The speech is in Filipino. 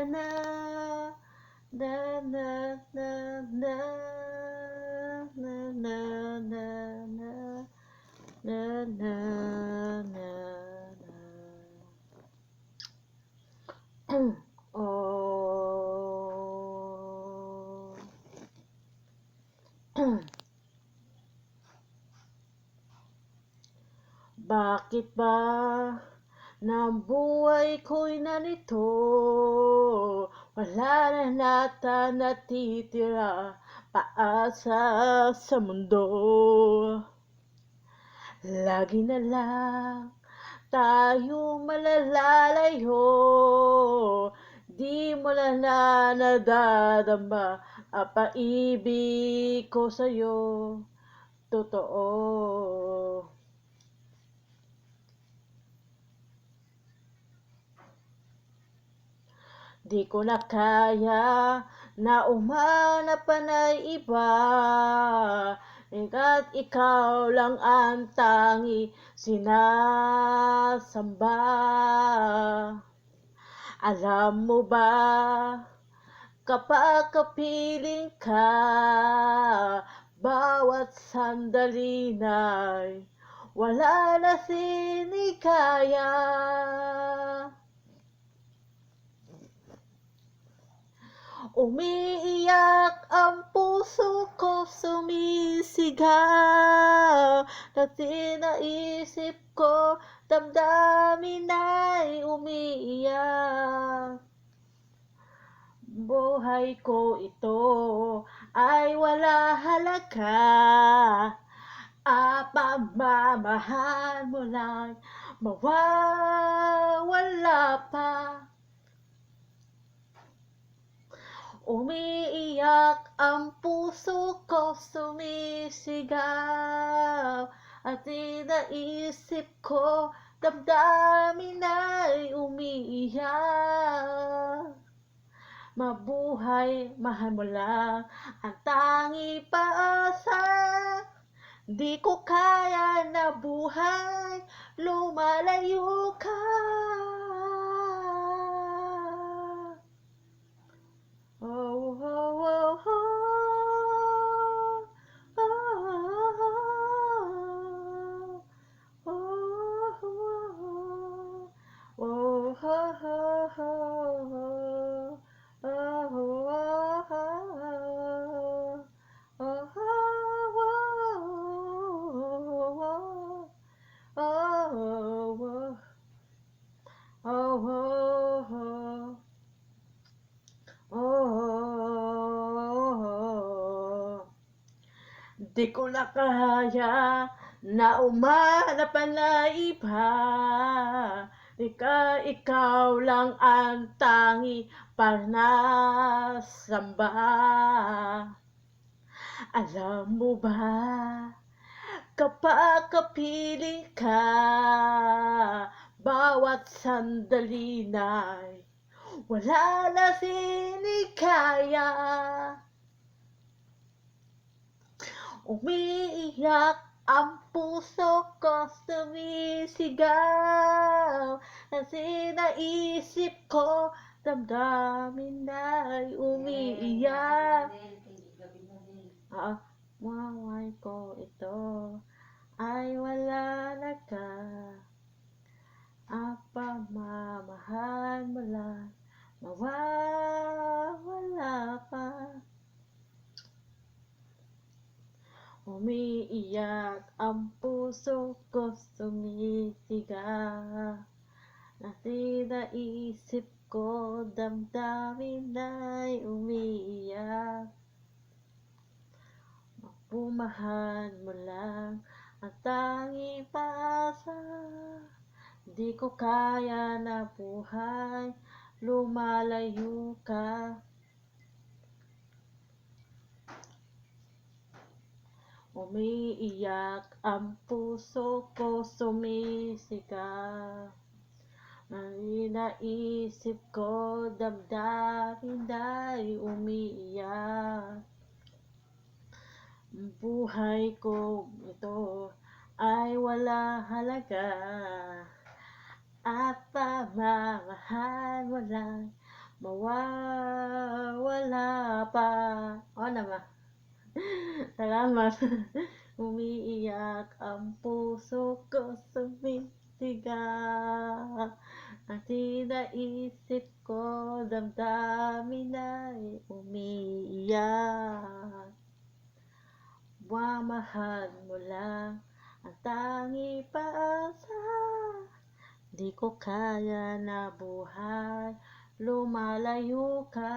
na na na na na na na na na na na na oh. Bakit ba ng buhay ko'y narito? Wala na nata natitira paasa sa mundo. Lagi na lang tayo malalalayo. Di mo na nadadama ang pag-ibig ko sa'yo. Totoo. Di ko na kaya na umanap pa ng iba, at ikaw lang ang tangi sinasamba. Alam mo ba, kapag kapiling ka, bawat sandali na'y wala na sinikaya. Umiiyak ang puso ko, sumisigaw. Dati naisip ko, damdamin ay umiiyak. Buhay ko ito ay wala halaga. Pagmamahal mo lang mawawala pa. Umiiyak ang puso ko, sumisigaw. At naisip ko, damdamin ay umiiyak. Mabuhay, mahal mo lang ang tangi paasa. Di ko kaya na buhay, lumalayo ka. Oh, oh, oh, oh, oh, oh, Di ko na kaya na umanap pa na iba. Ikaw lang ang tangi panasamba. Alam mo ba, kapag kapiling ka, bawat sandali na'y wala na sinikaya. Umiiyak ang puso ko, sumisigaw. Kasi naisip ko, damdamin na'y umiiyak. Buhay ko ito ay wala na ka. Ang pagmamahal mo lang mawawala pa. Umiiyak ang puso ko, sumisigaw. Kasi naisip ko, damdamin na'y umiiyak. Magmamahal mo lang ang tanging pag-asa. Di ko kaya na buhay, lumalayo ka. Umiiyak ang puso ko, sumisigaw. Naisip ko, damdamin ay umiiyak. Buhay ko ito ay wala halaga. At pagmamahal mo lang mawawala pa. Oo naman. Salamat. Umiiyak ang puso ko, sumisigaw. Ang sinaisip ko, damdamin ay umiiyak. Mamahal mo lang ang tanging paasa. Di ko kaya na buhay, lumalayo ka.